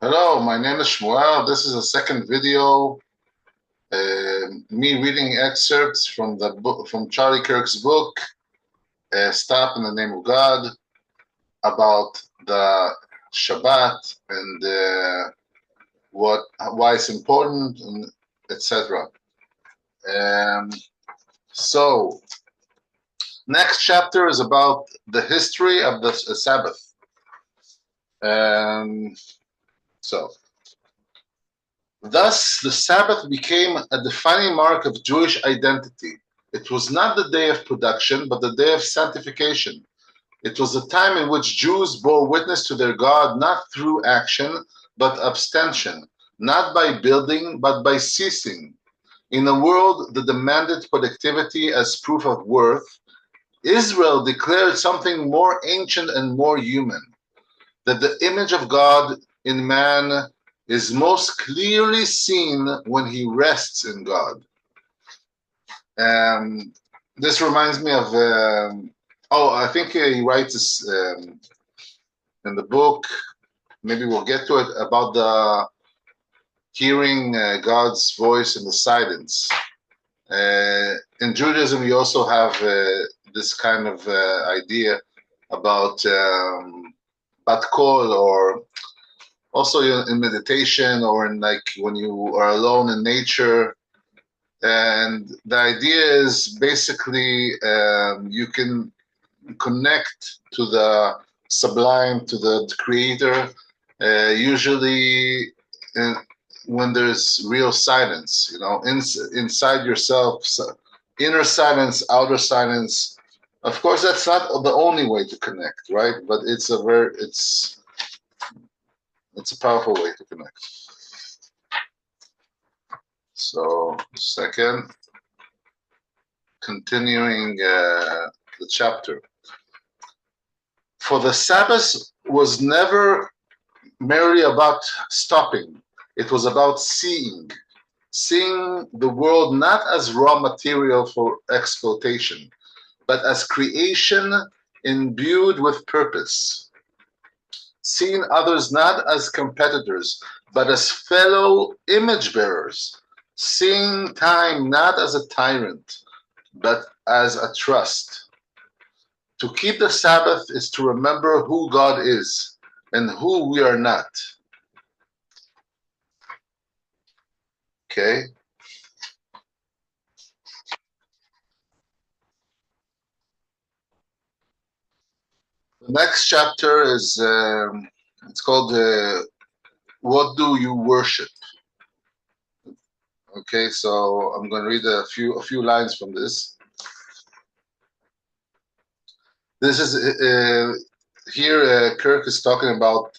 Hello, my name is Shmuel. This is a second video, me reading excerpts from the book, from Charlie Kirk's book, "Stop in the Name of God," about the Shabbat and why it's important, and etc. Um, so, next chapter is about the history of the Sabbath. Um, so. Thus, the Sabbath became a defining mark of Jewish identity. It was not the day of production, but the day of sanctification. It was a time in which Jews bore witness to their God not through action, but abstention, not by building, but by ceasing. In a world that demanded productivity as proof of worth, Israel declared something more ancient and more human, that the image of God in man is most clearly seen when he rests in God. This reminds me of, I think he writes this in the book, maybe we'll get to it, about the hearing God's voice in the silence. In Judaism, you also have this kind of idea about bat kol, or also in meditation, or in like when you are alone in nature. And the idea is basically you can connect to the sublime, to the creator, usually when there's real silence, inside yourself, inner silence, outer silence. Of course, that's not the only way to connect, right? But it's a powerful way to connect. So, second, continuing the chapter. For the Sabbath was never merely about stopping. It was about seeing the world not as raw material for exploitation, but as creation imbued with purpose. Seeing others not as competitors, but as fellow image bearers. Seeing time not as a tyrant, but as a trust. To keep the Sabbath is to remember who God is and who we are not. Okay? The next chapter is, it's called What Do You Worship? Okay, so I'm going to read a few lines from this. This is here. Kirk is talking about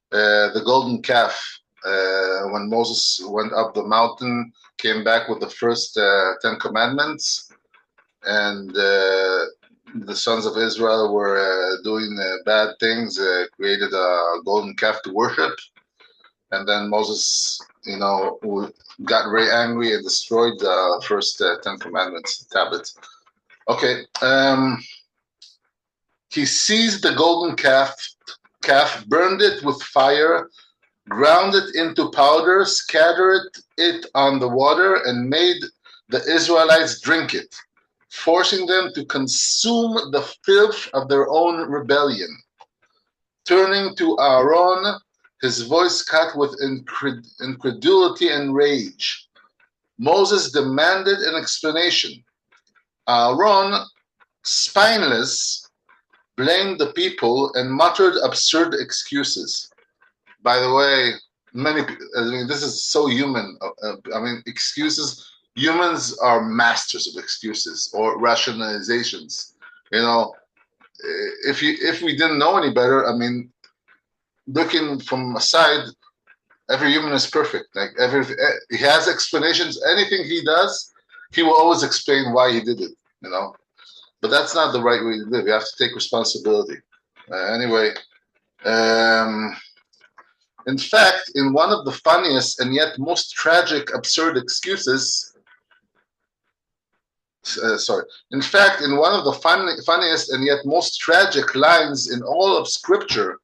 the golden calf. When Moses went up the mountain, came back with the first 10 commandments, and the sons of Israel were doing bad things, created a golden calf to worship, and then Moses, got very angry and destroyed the first 10 commandments tablets. Okay. He seized the golden calf, burned it with fire, ground it into powder, scattered it on the water, and made the Israelites drink it, forcing them to consume the filth of their own rebellion. Turning to Aaron, his voice cut with incredulity and rage. Moses demanded an explanation. Aaron, spineless, blamed the people and muttered absurd excuses. By the way, this is so human. Excuses. Humans are masters of excuses or rationalizations. If we didn't know any better, looking from aside, every human is perfect. He has explanations. Anything he does, he will always explain why he did it. But that's not the right way to live. You have to take responsibility. Anyway. In fact, in one of the funniest and yet most tragic absurd excuses, in one of the funniest and yet most tragic lines in all of Scripture,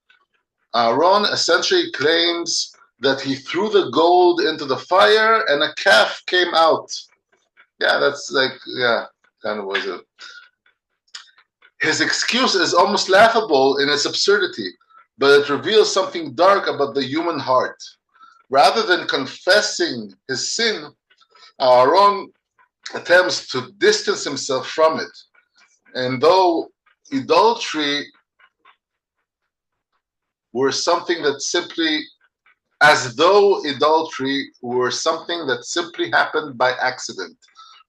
Aaron essentially claims that he threw the gold into the fire and a calf came out. Yeah, that's like, yeah, kind of was it. His excuse is almost laughable in its absurdity, but it reveals something dark about the human heart. Rather than confessing his sin, Aaron attempts to distance himself from it. And though idolatry were something that simply, as though idolatry were something that simply happened by accident,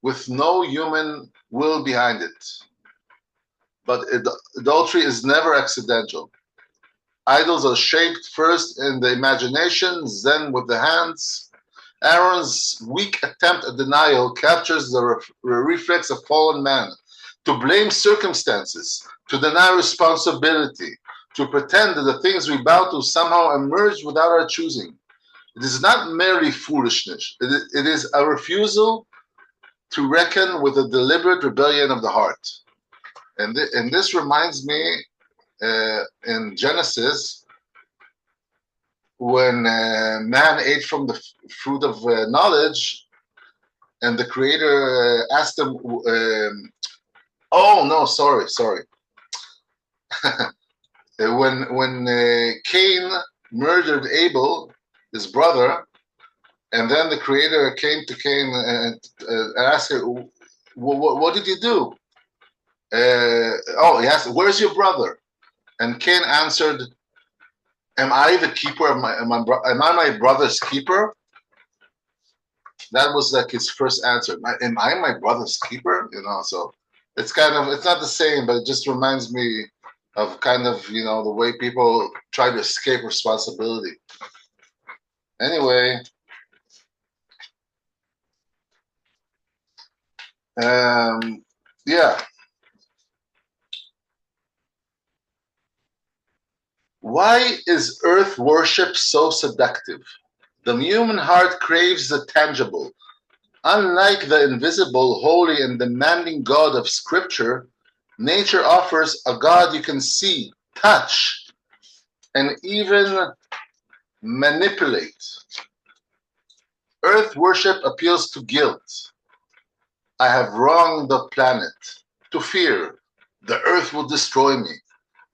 with no human will behind it. But adultery is never accidental. Idols are shaped first in the imagination, then with the hands. Aaron's weak attempt at denial captures the reflex of fallen man, to blame circumstances, to deny responsibility, to pretend that the things we bow to somehow emerged without our choosing. It is not merely foolishness, it is a refusal to reckon with the deliberate rebellion of the heart. And this reminds me in Genesis, when man ate from the fruit of knowledge, and the Creator asked him, oh no, sorry. when Cain murdered Abel, his brother, and then the Creator came to Cain and asked him, what did you do? He asked, where's your brother? And Cain answered, am I the keeper of am I my brother's keeper? That was like his first answer. Am I my brother's keeper? So it's not the same, but it just reminds me of kind of, the way people try to escape responsibility. Anyway, yeah. Why is earth worship so seductive? The human heart craves the tangible. Unlike the invisible, holy, and demanding God of Scripture, nature offers a God you can see, touch, and even manipulate. Earth worship appeals to guilt. I have wronged the planet. To fear, the earth will destroy me.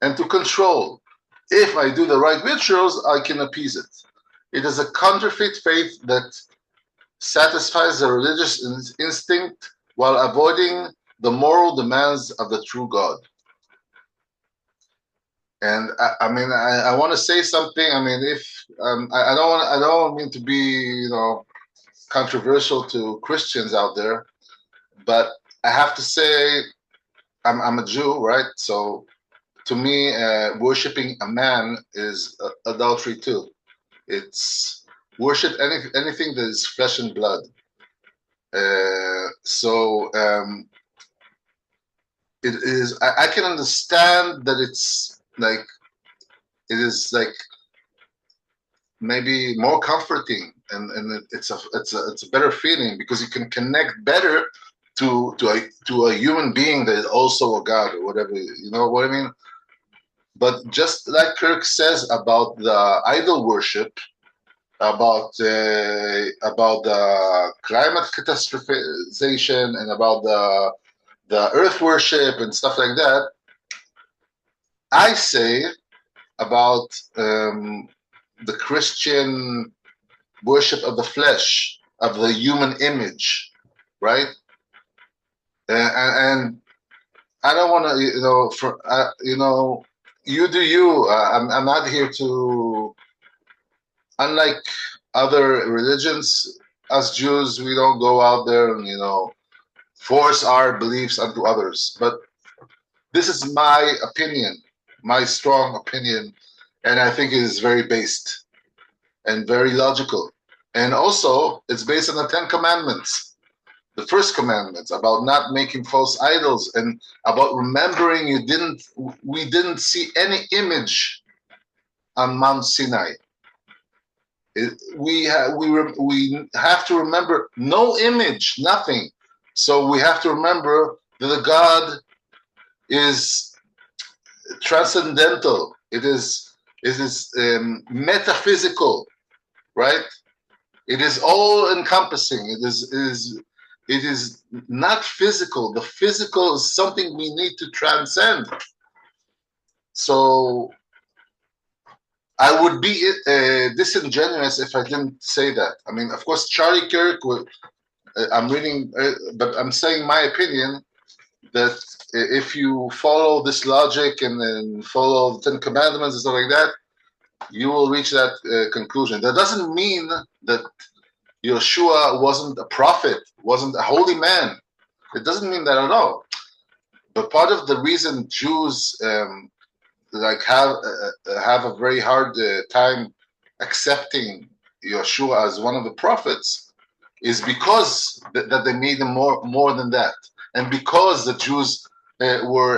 And to control, if I do the right rituals, I can appease it. It is a counterfeit faith that satisfies the religious instinct while avoiding the moral demands of the true God. And I want to say something. If I don't mean to be, controversial to Christians out there, but I have to say, I'm a Jew, right? So to me, worshiping a man is adultery too. It's worship anything that is flesh and blood. It is. I can understand that it's like, it is like maybe more comforting, and it's a better feeling because you can connect better to a human being that is also a God or whatever. You know what I mean? But just like Kirk says about the idol worship, about the climate catastrophization, and about the earth worship and stuff like that, I say about the Christian worship of the flesh, of the human image, right? And I don't want to, you do you. I'm not here to, unlike other religions, us Jews, we don't go out there and, force our beliefs onto others. But this is my opinion, my strong opinion, and I think it is very based and very logical. And also, it's based on the 10 Commandments. The first commandments about not making false idols, and about remembering we didn't see any image on Mount Sinai. We have to remember no image, nothing. So we have to remember that the God is transcendental. It is It is metaphysical, right? It is all encompassing. It is not physical. The physical is something we need to transcend. So I would be disingenuous if I didn't say that. I mean, of course, Charlie Kirk. I'm reading, but I'm saying my opinion that if you follow this logic and then follow the Ten Commandments and stuff like that, you will reach that conclusion. That doesn't mean that Yeshua wasn't a prophet, wasn't a holy man. It doesn't mean that at all. But part of the reason Jews have a very hard time accepting Yeshua as one of the prophets is because that they made him more than that, and because the Jews were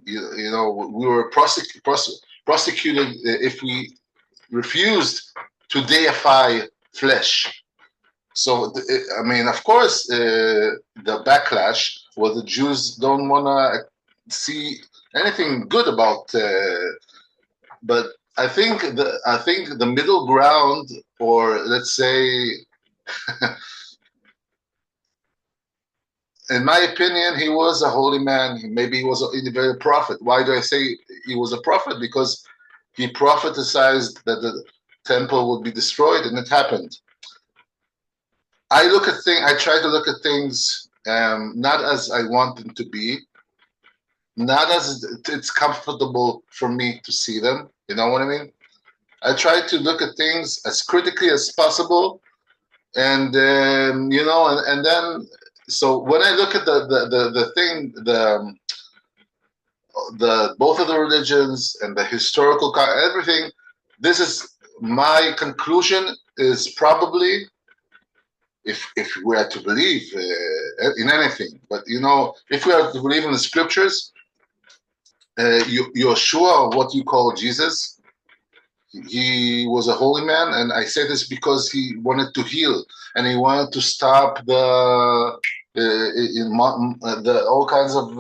we were prosecuted if we refused to deify flesh. So I mean, of course, the backlash was the Jews don't want to see anything good about, but I think the middle ground, or let's say, in my opinion, he was a holy man. Maybe he was even a prophet. Why do I say he was a prophet? Because he prophesied that the temple would be destroyed, and it happened. I try to look at things not as I want them to be, not as it's comfortable for me to see them. You know what I mean? I try to look at things as critically as possible, and then so when I look at the thing, the both of the religions and the historical everything, this is my conclusion is probably, if we are to believe in anything, but if we are to believe in the scriptures, Yeshua, what you call Jesus, he was a holy man, and I say this because he wanted to heal, and he wanted to stop the all kinds of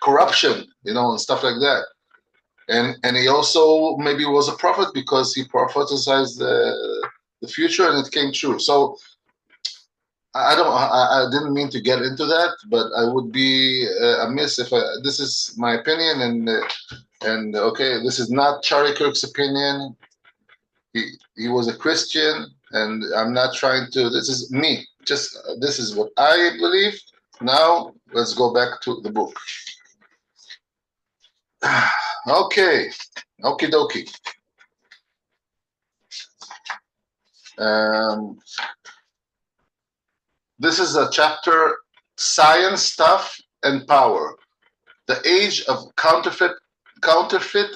corruption, and stuff like that. And he also maybe was a prophet because he prophesied the future, and it came true. So I didn't mean to get into that, but I would be amiss if this is my opinion, and okay, this is not Charlie Kirk's opinion. He was a Christian, and I'm not trying to. This is me. Just this is what I believe. Now let's go back to the book. Okay, okie dokie. This is a chapter, Science, Stuff, and Power, the Age of Counterfeit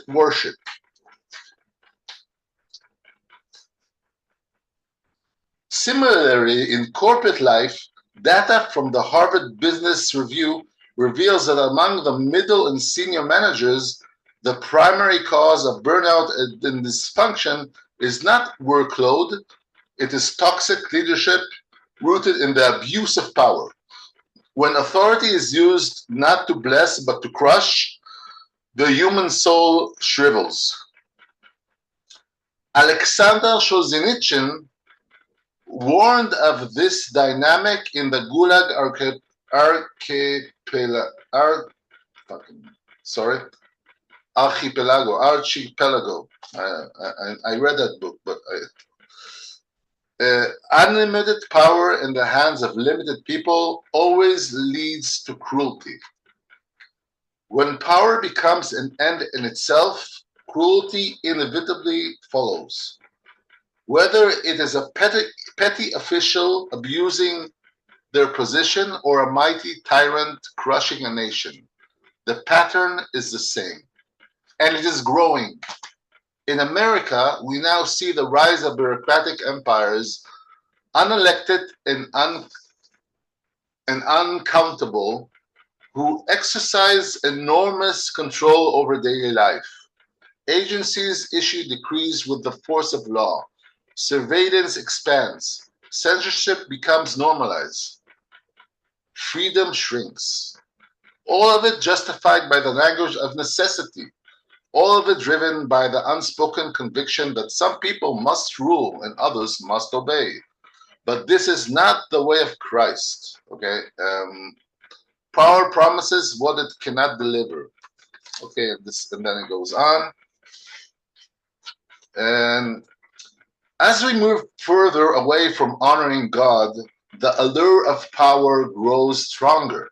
Worship. Similarly, in corporate life, data from the Harvard Business Review reveals that among the middle and senior managers, the primary cause of burnout and dysfunction is not workload, it is toxic leadership rooted in the abuse of power. When authority is used not to bless but to crush, the human soul shrivels. Alexander Solzhenitsyn warned of this dynamic in the Gulag Archipelago. I read that book, but unlimited power in the hands of limited people always leads to cruelty. When power becomes an end in itself, cruelty inevitably follows. Whether it is a petty official abusing their position or a mighty tyrant crushing a nation, the pattern is the same, and it is growing. In America, we now see the rise of bureaucratic empires, unelected and uncountable, who exercise enormous control over daily life. Agencies issue decrees with the force of law. Surveillance expands. Censorship becomes normalized. Freedom shrinks. All of it justified by the language of necessity. all of it driven by the unspoken conviction that some people must rule and others must obey. But this is not the way of Christ. Okay, power promises what it cannot deliver. Okay, and then it goes on. And as we move further away from honoring God, the allure of power grows stronger.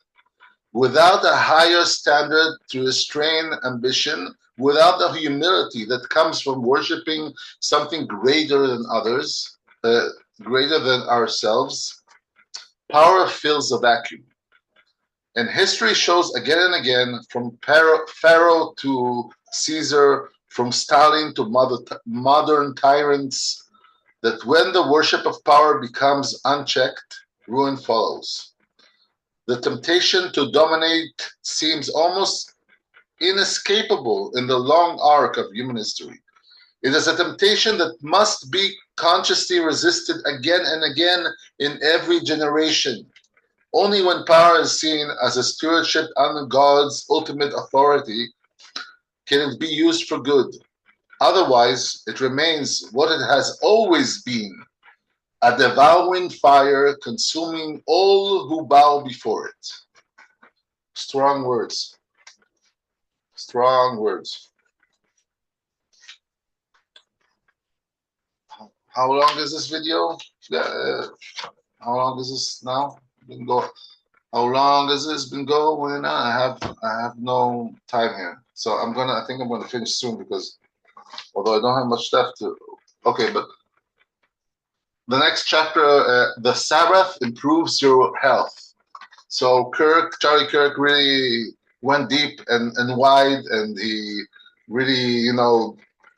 Without a higher standard to restrain ambition, without the humility that comes from worshiping something greater than others, greater than ourselves, power fills a vacuum. And history shows again and again, from Pharaoh to Caesar, from Stalin to modern tyrants, that when the worship of power becomes unchecked, ruin follows. The temptation to dominate seems almost inescapable in the long arc of human history. It is a temptation that must be consciously resisted again and again in every generation. Only when power is seen as a stewardship under God's ultimate authority can it be used for good. Otherwise, it remains what it has always been, a devouring fire consuming all who bow before it. Strong words. Strong words. How long is this video? How long is this now? How long has this been going? I have no time here, so I think I'm gonna finish soon, because although I don't have much stuff to. Okay, but the next chapter, the Sabbath improves your health. So Charlie Kirk really went deep and wide, and he really,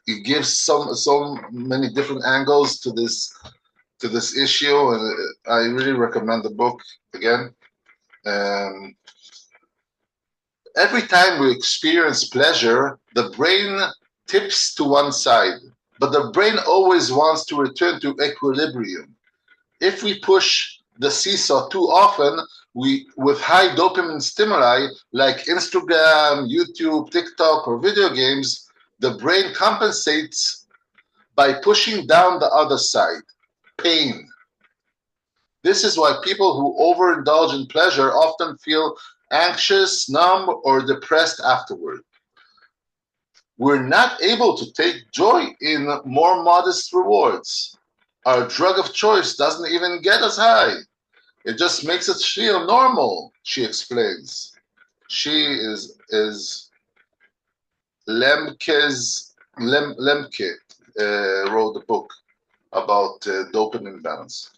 he gives so many different angles to this issue, and I really recommend the book again. Every time we experience pleasure, the brain tips to one side, but the brain always wants to return to equilibrium. If we push the seesaw too often, with high dopamine stimuli like Instagram, YouTube, TikTok, or video games, the brain compensates by pushing down the other side, pain. This is why people who overindulge in pleasure often feel anxious, numb, or depressed afterward. We're not able to take joy in more modest rewards. Our drug of choice doesn't even get us high. It just makes us feel normal, she explains. She is Lemke wrote the book about dopamine balance.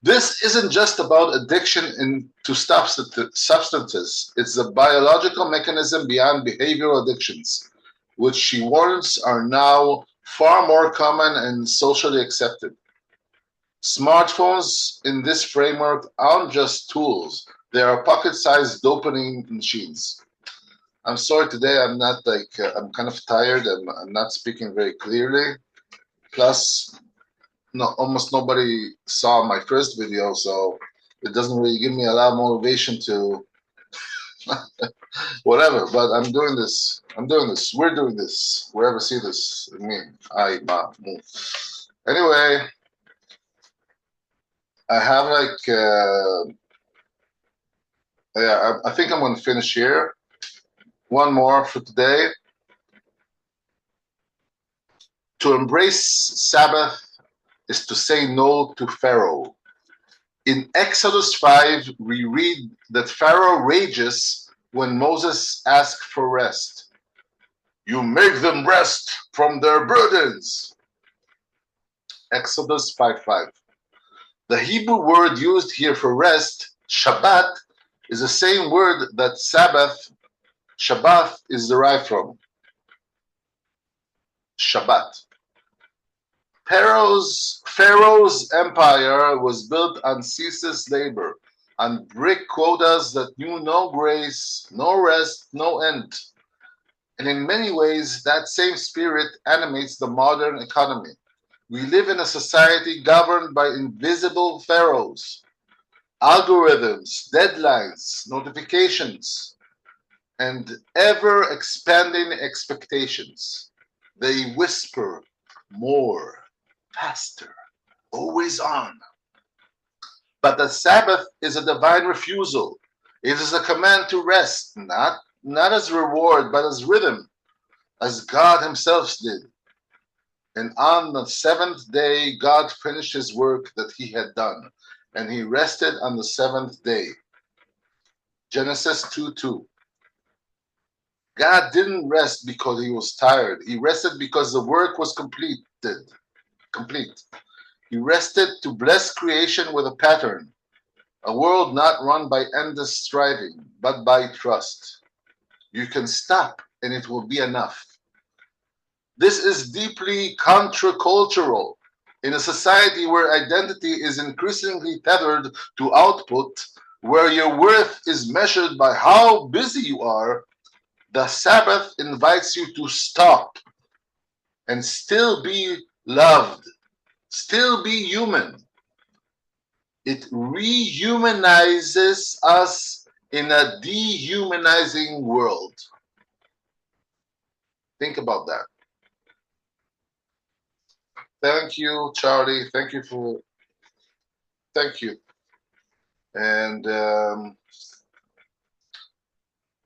This isn't just about addiction to substances. It's a biological mechanism beyond behavioral addictions, which she warns are now far more common and socially accepted. Smartphones in this framework aren't just tools. They are pocket-sized dopamine machines. I'm sorry today, I'm kind of tired. I'm not speaking very clearly. Plus, almost nobody saw my first video, so it doesn't really give me a lot of motivation to whatever. But I'm doing this. We're doing this. Wherever see this, me, Anyway, I have I think I'm going to finish here. One more for today. To embrace Sabbath is to say no to Pharaoh. In Exodus 5, we read that Pharaoh rages when Moses asks for rest. You make them rest from their burdens. Exodus 5:5. The Hebrew word used here for rest, Shabbat, is the same word that Shabbat is derived from. Shabbat. Pharaoh's empire was built on ceaseless labor, on brick quotas that knew no grace, no rest, no end. And in many ways, that same spirit animates the modern economy. We live in a society governed by invisible pharaohs, algorithms, deadlines, notifications. and ever expanding expectations. They whisper more, faster, always on. But the Sabbath is a divine refusal. It is a command to rest, not as reward, but as rhythm, as God Himself did. And on the seventh day, God finished His work that He had done, and He rested on the seventh day. Genesis 2:2. God didn't rest because He was tired. He rested because the work was complete. He rested to bless creation with a pattern, a world not run by endless striving, but by trust. You can stop and it will be enough. This is deeply countercultural in a society where identity is increasingly tethered to output, where your worth is measured by how busy you are. The Sabbath invites you to stop and still be loved, still be human. It rehumanizes us in a dehumanizing world. Think about that. Thank you, Charlie. Thank you. And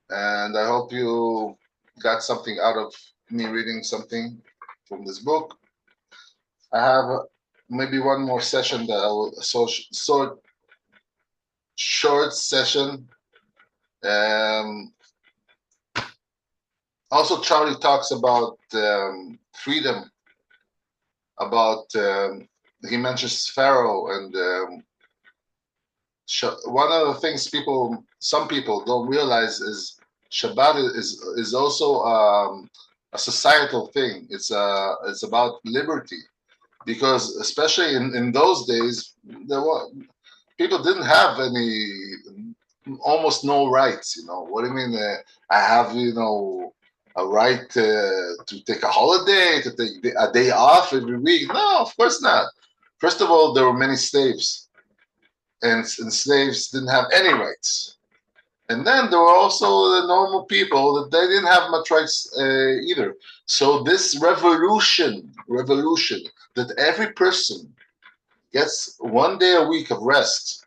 and I hope you got something out of me reading something from this book. I have maybe one more session that I will short session. Also, Charlie talks about freedom. About he mentions Pharaoh, and one of the things some people don't realize is Shabbat is also a societal thing. It's about liberty, because especially in those days, people didn't have almost no rights. What do you mean? I have a right to take a holiday, to take a day off every week? No, of course not. First of all, there were many slaves, and slaves didn't have any rights. And then there were also the normal people that they didn't have much rights either. So this revolution that every person gets one day a week of rest.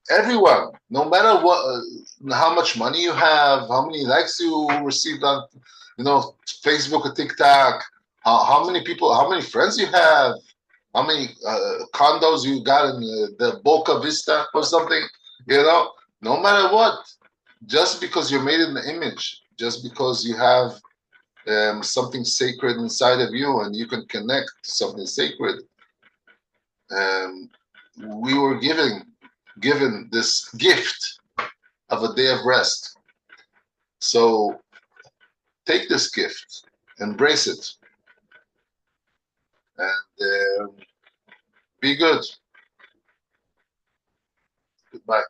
Everyone, no matter what, how much money you have, how many likes you received on, Facebook or TikTok, how many people, how many friends you have, how many condos you got in the Boca Vista or something, no matter what, just because you're made in the image, just because you have something sacred inside of you and you can connect to something sacred, we were given this gift of a day of rest. So take this gift, embrace it, and be good. Goodbye.